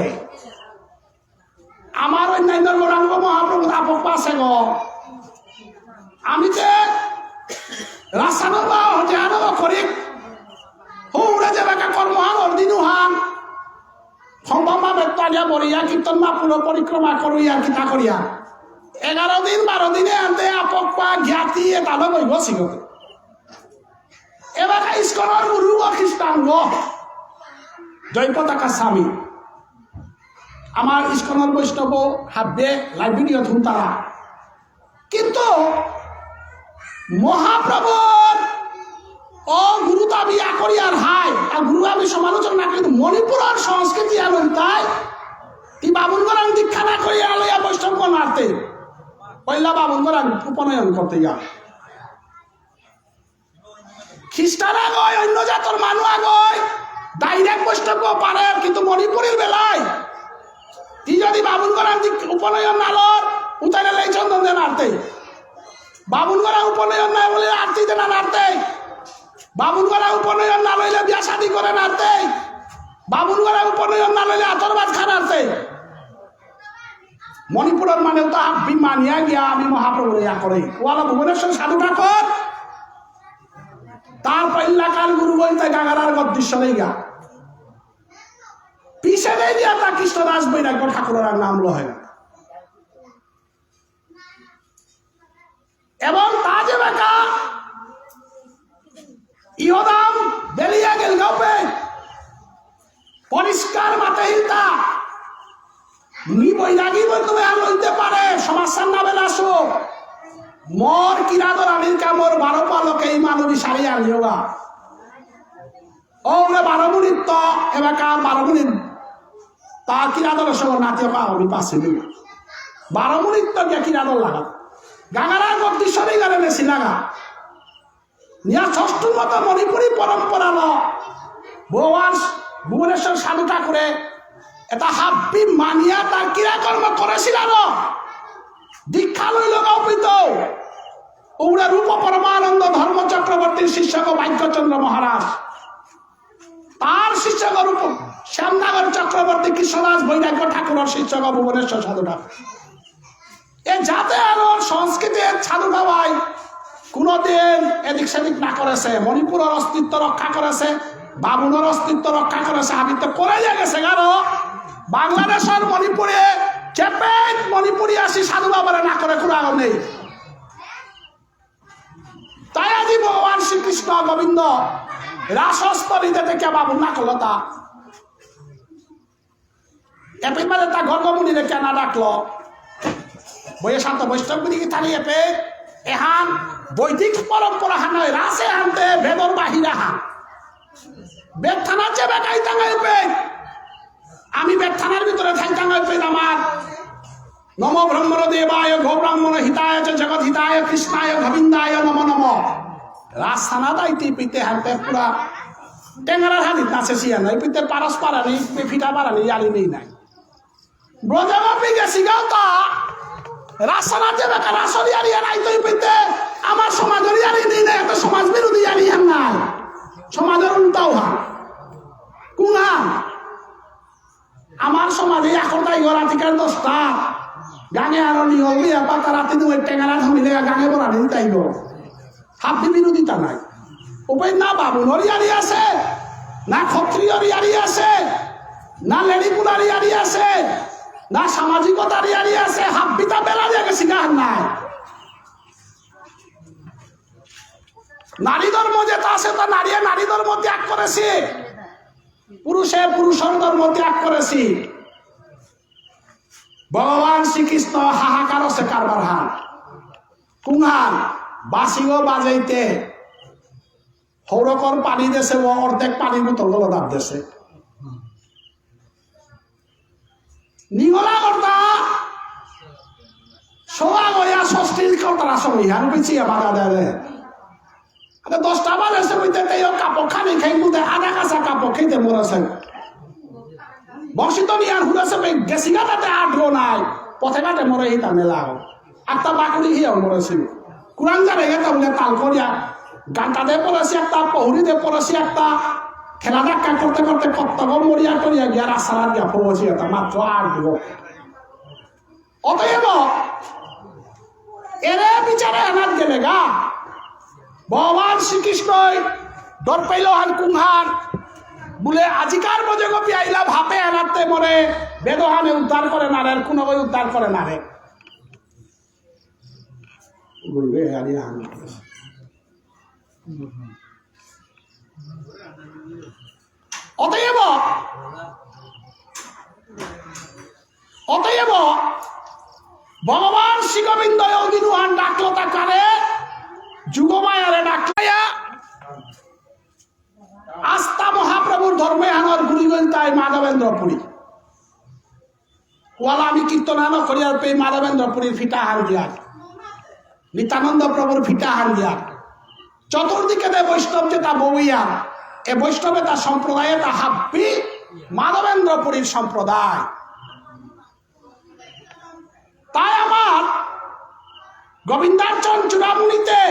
আমার অন্যান্য গৌরাঙ্গ মহাপ্রভু আপক পাশে গ আমি যে রাস্তানো বা জানো করি হুড়ে যে বেকা কর্মহান অর্দিনুহান সম্ভবা বেত্তালিয়া বলিয়া কীর্তন মা পুরো পরিক্রমা করিয়া কিতা করিয়া 11 দিন 12 দিনে আনতে আপক পা জ্ঞাতি তাহলে বইব শিখতে এবার ইস্কনের গুরু ও খ্রিস্টান গো জয় পতাকা স্বামী আমার ইস্কনের বৈষ্ণব হাববে লাইভ ভিডিও ধুম তারা, কিন্তু মহাপ্রভুর ও গুরু দাবি করিয়ার হাই আর গুরু আমি সমালোচনা না, কিন্তু মণিপুরের সংস্কৃতি আলো তাই ই বাবুন গরাং দীক্ষা না করিয়া আলোয়া বৈষ্ণব নাড়তে পয়লা বাবুন গরাং উপনয়ন করতে গা খ্রিস্টান আগয় অন্য জাতর মানুষ আগয় ডাইরেক্ট বৈষ্ণব পারে, কিন্তু মণিপুরের বেলায় ই যদি বাবুন গরাং উপনয়ন নালর উতারে লাই চন্দন দে নাড়তে বাবুন গরাং উপনয়ন না বলে আরতি দে না নাড়তে বাবুন গড়া উপনয়ন না লইলে বিয়া শাদি করে নাড়তে বাবুন গড়া উপনয়ন না লইলে আতরবাদ খান নাড়তে মণিপুরের মানে তো হাব্বি মানিয়া গিয়া আমি মহাপ্রভুর ইয়া করে ওয়ালা ভুবনেশ্বর সাধু ঠাকুর তার পল্লাকার গুরু বলতে গাগারার গদ্দৃশ্য নেই গা পিছে নেই দিয়া তা কৃষ্ণদাস বৈরাগ্য ঠাকুরের নাম লো হয় না, এবং তা যে বেকা ইহদাম বেলিয়া গেল গাঁপে পরিষ্কার মাতে হিলতা নি বৈরাগী বন্ধুবে আর লইতে পারে সমস্যার নামে আসো মোর কিরাদর আনির কামর 12 পালকে এই মানবী সারি আনিওগা ও 12 মিনিট তো এবার 12 মিনিট তা কিরাদর সব নাতিও আমি পাশে নিব 12 মিনিট তো কিরাদর লাগা গাঙারা গদ্দৃশ্যরই গানে বেশি লাগা নিয়া ষষ্ঠর মতো মণিপুরী পরম্পরা ন ভগবান ভুবনেশ্বর সাধু ঠাকুরে এটা হাব্বি মানিয়া তার ক্রিয়াকর্ম করেছিল দীক্ষা লইল গাঁপিত ওরা রূপ পরমানন্দ ধর্ম চক্রবর্তীর শিষ্যক ভাগ্যচন্দ্র মহারাজ তার শিষ্যক রূপ শ্যামনগর চক্রবর্তী কৃষ্ণদাস বৈরাগ্য ঠাকুরের শিষ্যক ভুবনেশ্বর সাধু ঠাকুর এ যাতে আরো সংস্কৃতির সাধু ভাই কোনদিন এদিক সেদিক না করেছে, মণিপুরের অস্তিত্ব রক্ষা করেছে, বাবুনের অস্তিত্ব রক্ষা করেছে, আমি তো করে গেছে কারণ বাংলাদেশের মণিপুরে চেপে মণিপুরি আসি সাধু বাবারা না করে কোনো আলো নেই। তাই আজি ভগবান শ্রীকৃষ্ণ গোবিন্দ রাসস্থলীতে থেকে বাবু না করলো তা এপে মানে তা গর্গমুনিরে কেন ডাকলো বইয়ে শান্ত বৈষ্ণব দিকে থাকি এপে এহান বৈদিক পরম্পরা হানয় রাসে হানতে ভেদর বাহিরা হান বেদ থানার চেয়ে বেকাই টাঙাই পে আমি বেদ থানার ভিতরে ঠাই টাঙাই পে আমার নম ব্রহ্মণ দেবায় ঘো ব্রাহ্মণ হিতায় জগৎ হিতায় কৃষ্ণায় গোবিন্দায় নম নম রাসানা দাইতে পিতে হানতে পুরা টেঙ্গারার হানিত নাচে সিয়া নাই পিতে পারস পারানি ফিটা পারানি আলি নেই নাই ব্রজমাপি গেছি গাও তা রাসানা যে বেকা রাসরি আলি নাই তুই পিতে আমার সমাজের আলি নেই না একটা সমাজ বিরোধী আলি হান নাই সমাজের উল্টাও হান কুঙা আমার সমাজে এখন তাই রাতিকার 10টা গাঙে আরো নিয়ম দিয়ে পাতা রাতে তুমি টেঙ্গারা ধমিলে গাঙে বলা নেই তাই হাতি বিরোধিতা নাই উপায় না বাবুনর ইয়ারি আছে না ক্ষত্রিয়র ইয়ারি আছে না লেডিপুলার ইয়ারি আছে না সামাজিকতার ইয়ারি আছে হাব্বিতা বেলা দিয়ে গেছি গান নাই নারী ধর্ম যেটা আছে তা নারী ধর্ম ত্যাগ করেছি পুরুষে পুরুষের ধর্ম ত্যাগ করেছি ভগবান শ্রীকৃষ্ণ হাহাকার আছে কারবার হান কুংহান বাসিও বাজাইতে হৌরকর পানি দেশে ও অর্ধেক পানির বোতল গুলো দাম দেশে নিগলা কর্তা সোয়া গয়া ষষ্ঠীর কর্তার আসমি হান পিছিয়ে বাধা দেয় 10টা বাজে সে বইতে কাপড় খানি খাই বুঝতে আধা কাঁচা কাপড় খেতে মরেছে বংশিত নিয়ার হুড়েছে গেছি গাটাতে আটগো নাই পথে ঘাটে মরে হিতা মেলা একটা বাকুড়ি হিয়াও মরেছিল কুরান যারে গেছে বলে তাল করিয়া গানটাতে পড়েছি একটা পহুরিতে পড়েছি একটা খেলা ধাক্কা করতে করতে কর্তব্য মরিয়া করিয়া গিয়া রাস্তার গিয়া পড়েছি একটা মাত্র 8 দিব অতএব এরে বিচারে আনাত গেলে গা ভগবান শ্রীকৃষ্ণ ডর পাইল হান কুংহান বলে আজিকার মজে গপি আইলা ভাপে আনাতে মরে বেদহানে উদ্ধার করে না রে কোনো বই উদ্ধার করে না রে বলবে আরে হান অতএব ভগবান শ্রী গোবিন্দ অগ্নিহান ডাকলো তা কারে যুগমায়ারে ডাকলাইয়া আস্থা মহাপ্রভুর ধর্মে হানর গুরিগন্তায় মাধবেন্দ্রপুরী ওয়ালা আমি কীর্তন হানো করিয়ার পেয়ে মাধবেন্দ্রপুরীর ফিটা হান দিয়ার নিত্যানন্দ প্রভুর ফিটা হান দিয়ার চতুর্দিকে দে বৈষ্ণব যেটা বউইয়া এ বৈষ্ণবে তা সম্প্রদায়ে তা হাব্বি মাধবেন্দ্রপুরীর সম্প্রদায় তাই আমার গোবিন্দার্চন চূড়ামণিতে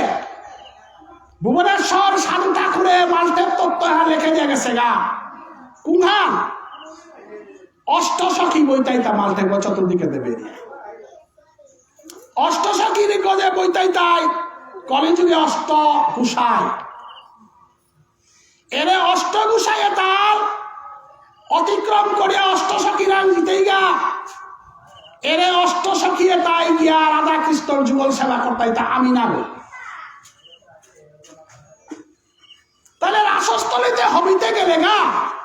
ভুবনেশ্বর সাধু ঠাকুরে মালতের তত্ত্ব লেখে দিয়ে গেছে গা কুংহান অষ্টসখী বইতাইতা মালতে চতুর্দিকে দেবে অষ্টসখীর গজে বইতাইতাই কলিযুগে অষ্ট ঘুষায় এরে অষ্ট ঘুষায় তার অতিক্রম করিয়া অষ্টসখী রাং জিতেই গা এরে অষ্টসখীয়ে তাই গিয়া রাধা কৃষ্ণর যুগল সেবা করতাই তা আমি না বল তাহলে রাসস্থলীতে হবিতে গেলে গা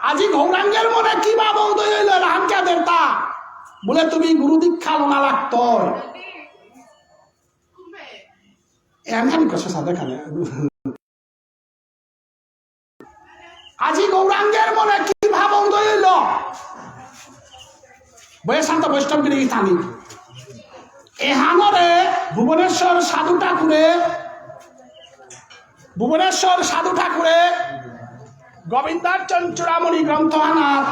আজি গৌরাঙ্গের মনে কি ভাব উদয় হইল রামকে তা বলে তুমি গুরু দীক্ষা লোনা লাগত এমন কষ্ট সাথে খানে আজি গৌরাঙ্গের মনে কি ভাব উদয় হইল বয়ে শান্ত বৈষ্ণবগিরি থানি এহানরে ভুবনেশ্বর সাধু ঠাকুরে গোবিন্দার্চন চূড়ামণি গ্রন্থ আনার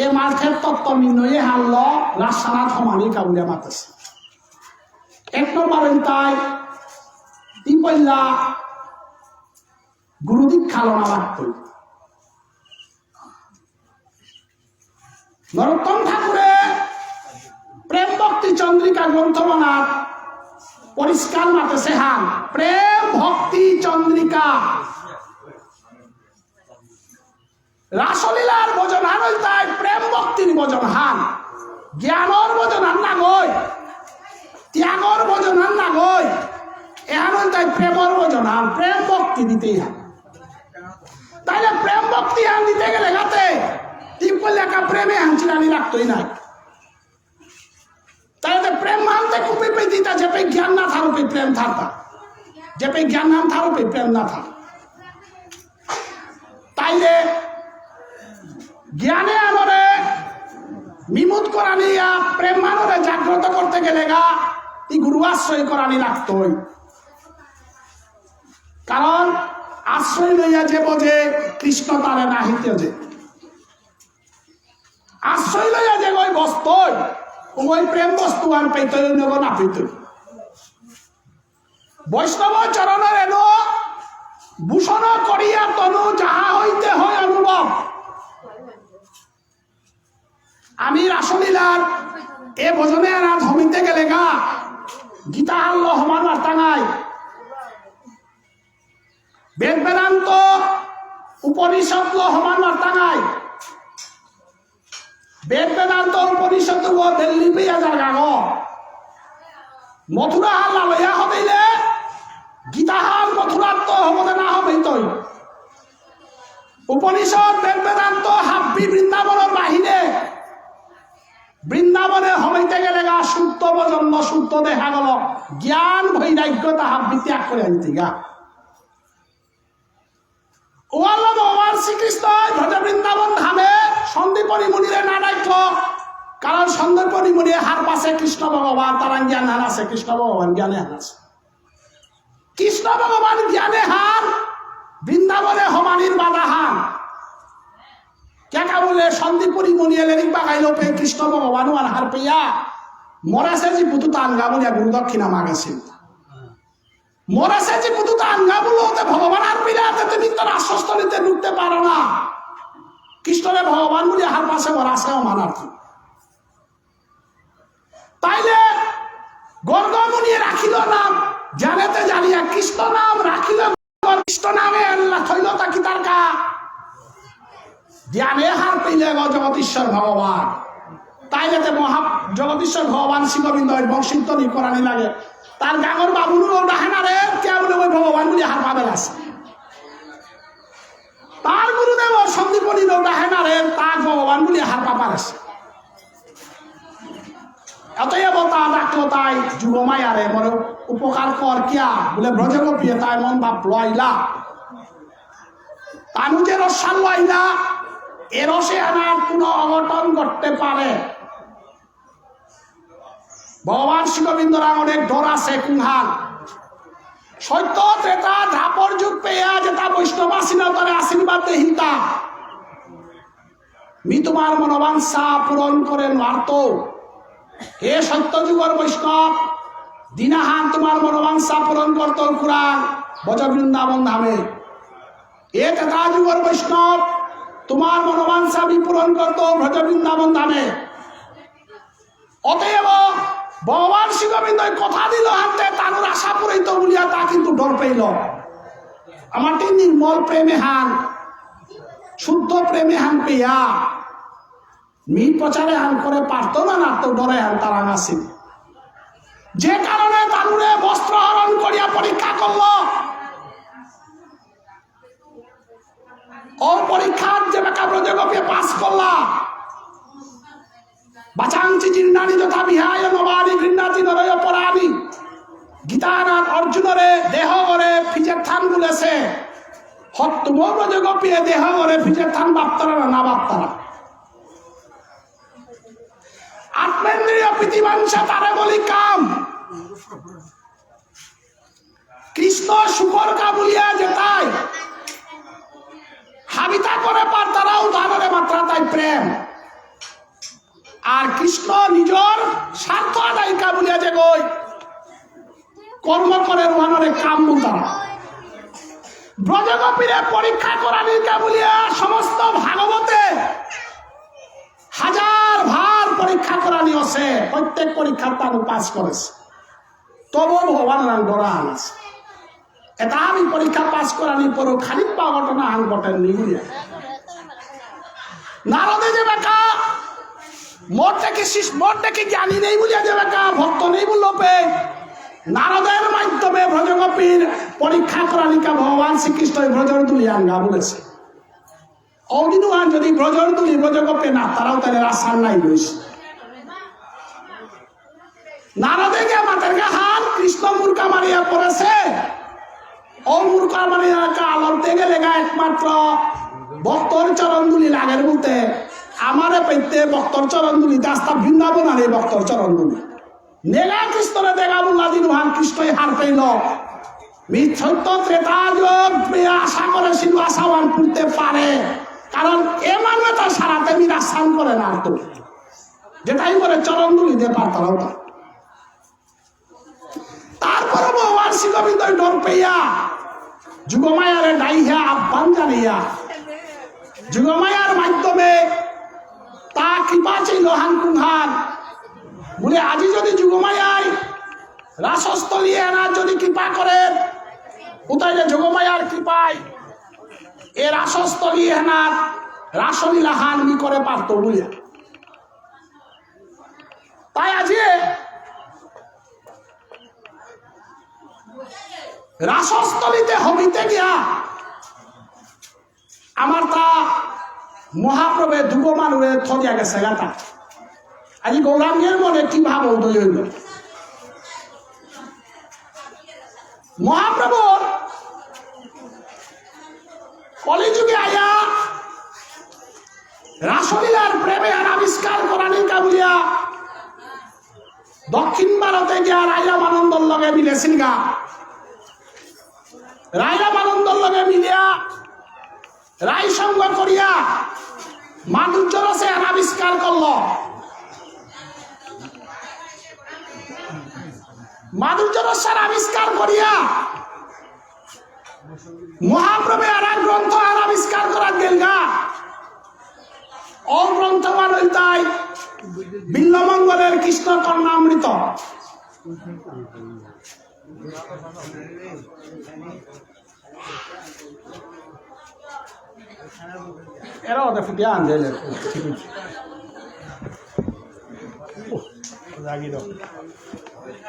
এ মার্থের তত্ত্ব নির্ণয়ে হারল রাজসানাথ সমানি কাবুলিয়া মাতেছে 1 নম্বর তাই ই পইলা গুরু দীক্ষা লোনা লাগত নরোত্তম ঠাকুরে প্রেম ভক্তি চন্দ্রিকা গ্রন্থ বানার পরিষ্কার মাতেছে হান প্রেম ভক্তি চন্দ্রিকা রাসলীলার ভজন হান তাই প্রেম ভক্তির ভজন হান জ্ঞানর বোঝন আর না গই, ত্যাগর বোঝন আর না গই, এখন তাই প্রেমর বোঝন আর প্রেম ভক্তি দিতেই হয়। তাইলে প্রেম ভক্তি আন দিতে গেলে গাতে টিপ করলে একা প্রেমে হাঁচিরানি রাখতোই নাই। তাহলে প্রেম মানতে খুবই পেদিতা যে জ্ঞান না থাকুক প্রেম থাকতা, যে জ্ঞান নাম থাকুক প্রেম না থাক। তাইলে জ্ঞানে আনরে বিমুদ করানি প্রেম মানরে জাগ্রত করতে গেলে গা ই গুরু আশ্রয় করানি রাখতই। কারণ আশ্রয় লইয়া যে বোঝে কৃষ্ণ তারে নাহিতে যে আশ্রয় লইয়া যে ওই বস্তই ওই প্রেম বস্তু আর পেত নেব না পেত। বৈষ্ণব চরণের এলো ভূষণ করিয়া তনু যাহা হইতে হয় অনুভব। আমি রাসলীলার এ ভোজনে রাত হমিতে গেলে গা গীতা আল্ল হমান বার্তাঙায় বেদ বেদান্ত উপনিষদ হমান বার্তাঙায় বেদ বেদান্ত উপনিষদ দিল্লি পেয়ে যার গাগ মথুরা হাল লইয়া হবেইলে গীতা হাল মথুরার তো হবতে না হবেই তৈ উপনিষদ বেদ বেদান্ত হাব্বি বৃন্দাবনের বাহিরে বৃন্দাবনে হমাইতে গেলে গা শুদ্ধ প্রজন্ম শুদ্ধ দেখা গেল জ্ঞান বৈরাগ্যতা হাব্বি ত্যাগ করে আনতে গা। ওয়াল্লা ভগবান শ্রীকৃষ্ণ ভজ বৃন্দাবন ধামে সন্দীপনী মুনিরে না ডাকল, কারণ সন্দীপনী মুনির হার পাশে কৃষ্ণ ভগবান তারা জ্ঞান হার আছে, কৃষ্ণ ভগবান জ্ঞানে হার আছে। কৃষ্ণ ভগবান জ্ঞানে হার বৃন্দাবনে হমানির বাধা হার কেকা বলে সন্দীপনী মুনিয়ে লেরিক বাগাইল পে কৃষ্ণ ভগবান আর হার পেয়া মরাসে যে পুতু তানগা বলিয়া গুরু দক্ষিণা মাগেছিল। মরাসে যে পুতু তানগা বলো ভগবান আর পেলে তুমি তোর আশ্বস্তলিতে ঢুকতে পারো না। কৃষ্ণরে ভগবান বলে হার পাশে মরাসেও মানার তাইলে গর্গ মুনিয়ে রাখিল নাম জানেতে জানিয়া কৃষ্ণ নাম রাখিল, কৃষ্ণ নামে আল্লাহ থইল তাকি তার কা জ্ঞানে হার পেলে জগদীশ্বর ভগবান। তাইলে মহা জগদীশ্বর ভগবান শিববিন্দ বংশীতনী করানি লাগে তার গাঙর বাবুর ডাহেনা রে কে বলে ওই ভগবান বলে হার পাবে আছে। তার গুরুদেব সন্দীপনী ডাহেনা রে তার ভগবান বলে হার পাবার আছে। অতএব তা ডাকলো তাই যুগমায়ারে মনে উপকার কর কিয়া বলে ব্রজগোপিয়ে তাই মন বাপ লইলা তানু যে রসাল লইলা এ রসে আনার কোন অঘটন করতে পারে। ভগবান শিববিন্দরা অনেক ডর আছে কুংহান সত্য ত্রেতা ধাপর যুগ পেয়া যেটা বৈষ্ণব আসিনা তারে আশীর্বাদ দেহিতা মি তোমার মনোবাঞ্ছা পূরণ করেন মারত। হে সত্য যুগর বৈষ্ণব দিনাহান তোমার মনোবাঞ্ছা পূরণ করত কুরান বজ বৃন্দাবন ধামে। এ ত্রেতা যুগর বৈষ্ণব তোমার মনোবাঞ্ছা পূরণ করত ব্রজ বৃন্দাবন ধামে। অতএব ভগবান শিববিন্দ কথা দিল হাতে তার আশা পুরাইত বলিয়া তা কিন্তু ডর পেইল। আমার নির্মল প্রেমে হান শুদ্ধ প্রেমে হান পেয়া মি প্রচারে হান করে পারত না তো ডরে হান তারা আসিল। যে কারণে তানুরে বস্ত্র হরণ করিয়া পরীক্ষা করল। ও পরীক্ষার যে বেকা ব্রজগোপে পাস করলা বাচাংচি জিন্নানি যথা বিহায় নবানি ঘৃণাতি নরয় পরানি গীতানাথ অর্জুনরে দেহ করে ফিজের থান বলেছে হত্তম ব্রজগোপিয়ে দেহ করে ফিজের থান বাপ্তারা না বাপ্তারা আত্মেন্দ্রিয় প্রীতিবাঞ্ছা তারে বলি কাম কৃষ্ণ সুখর কাবুলিয়া যেতাই হাবিতা করে পার তারা উদাহরণে মাত্রা তাই প্রেম আর কৃষ্ণ নিজের স্বার্থ আদায়িকা বলিয়া যে গই কর্ম করে রোহানরে কাম তারা ব্রজগোপীরে পরীক্ষা করানিকা বলিয়া সমস্ত ভাগবতে হাজার ভার পরীক্ষা করানি আছে প্রত্যেক পরীক্ষার তার পাস করেছে তবু ভগবান ডরা আনাছে। এটা আমি পরীক্ষা পাস করানি পরও খানিক পা ঘটনা আন ঘটেন নিগুলিয়া নারদে যে বেকা মোটটা কি জ্ঞানী নেই বলিয়া দেবে কা ভক্ত নেই বললো পে নারদের মাধ্যমে ব্রজগোপীর পরীক্ষা করালিকা ভগবান শ্রীকৃষ্ণ ব্রজর তুলিয়াঙ্গা বলেছে অদিনুয়ান যদি ব্রজর তুলি ব্রজগোপে না তারাও তাদের আসার নাই রয়েছে নারদে গে মাতের গা হাত কৃষ্ণ মূর্খা মারিয়া পড়েছে ও মূর্খা মারিয়া আলতে গেলে গা একমাত্র ভক্তর চরণ দুলি লাগের বলতে আমারে পেতে ভক্তর চরণ দুলি রাস্তা বৃন্দাবন আর এই ভক্তর চরণ দুলি নেগা কৃষ্ণরে দেখা বললা দিন হান কৃষ্ণই হার পেল মিথ্যত্ব ত্রেতা যোগ আশা করেছিল আশাবান করতে পারে কারণ এ মানুষ তো সারাতে মিরাসান করে না তো যেটাই করে চরণ দুলি দিয়ে পারতাম তারপরে ভগবান শ্রী গোবিন্দ ডর পেয়া যুগমায়ারে ডাইহা আহ্বান জানিয়া যুগমায়ার মাধ্যমে তা কৃপা ছিল হানকুনহান বলে আজি যদি যুগমায়ায় রাসস্থলী এনার যদি কৃপা করেন কোথায় যে যুগমায়ার কৃপায় এ রাসস্থলী এনার রাসলীলা হানি করে পারত বলিয়া তাই আজি রাসস্থলীতে হবিতে গিয়া আমার তা মহাপ্রভে যুগমানুরে থদিয়া গেছে গাটা আজি গৌরাঙ্গের মনে কি ভাব উদয় হইল মহাপ্রভুর কলিযুগে আয়া রাসলীলার প্রেমে আবিষ্কার করানি কাবুলিয়া দক্ষিণ ভারতে গিয়া রাজা মানন্দর লগে মিলেছিল গা রাজা মানন্দর লগে মিলিয়া রায় সঙ্গ করিয়া মাধুর্য রসে আবিষ্কার করল মাধুর্য রসের আবিষ্কার করিয়া মহাপ্রভে আর এক গ্রন্থ আর আবিষ্কার করার গেল গা ও গ্রন্থ মানে তাই বিল্লমঙ্গলের কৃষ্ণ কর্ণামৃত এরাও দেখো ধ্যান দিলে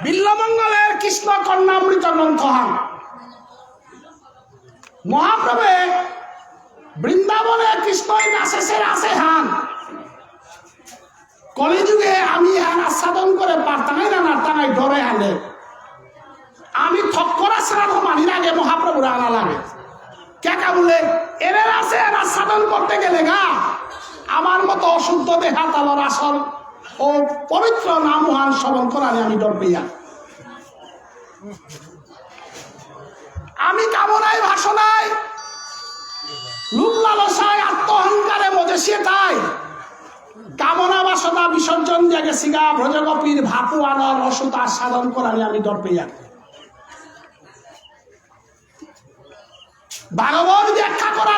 বিল্লমঙ্গলের কৃষ্ণ কর্ণামৃত গ্রন্থ হান মহাপ্রভে বৃন্দাবনে কৃষ্ণই নাচেছের আছে হান কলিযুগে আমি হান আস্বাদন করে পারতাঙাই না নারতাঙাই ডরে আনে আমি থক্করা শ্রাদ্ধ মানি লাগে মহাপ্রভুর আনা লাগে কেকা বলে এর আছে আস্বাদন করতে গেলে গা আমার মতো অশুদ্ধ দেহা তালর আসল ও পবিত্র নামহান শ্রবণ করালে আমি ডর পেয়া আমি কামনায় ভাষণায় লোভ লালসায় আত্মহংকারে মজে সে তাই কামনা বাসনা বিসর্জন দিয়ে গেছি গা ব্রজগোপীর ভাপু আনর রসতা সাধন করালে আমি ডর পেয়া ভাগবত ব্যাখ্যা করা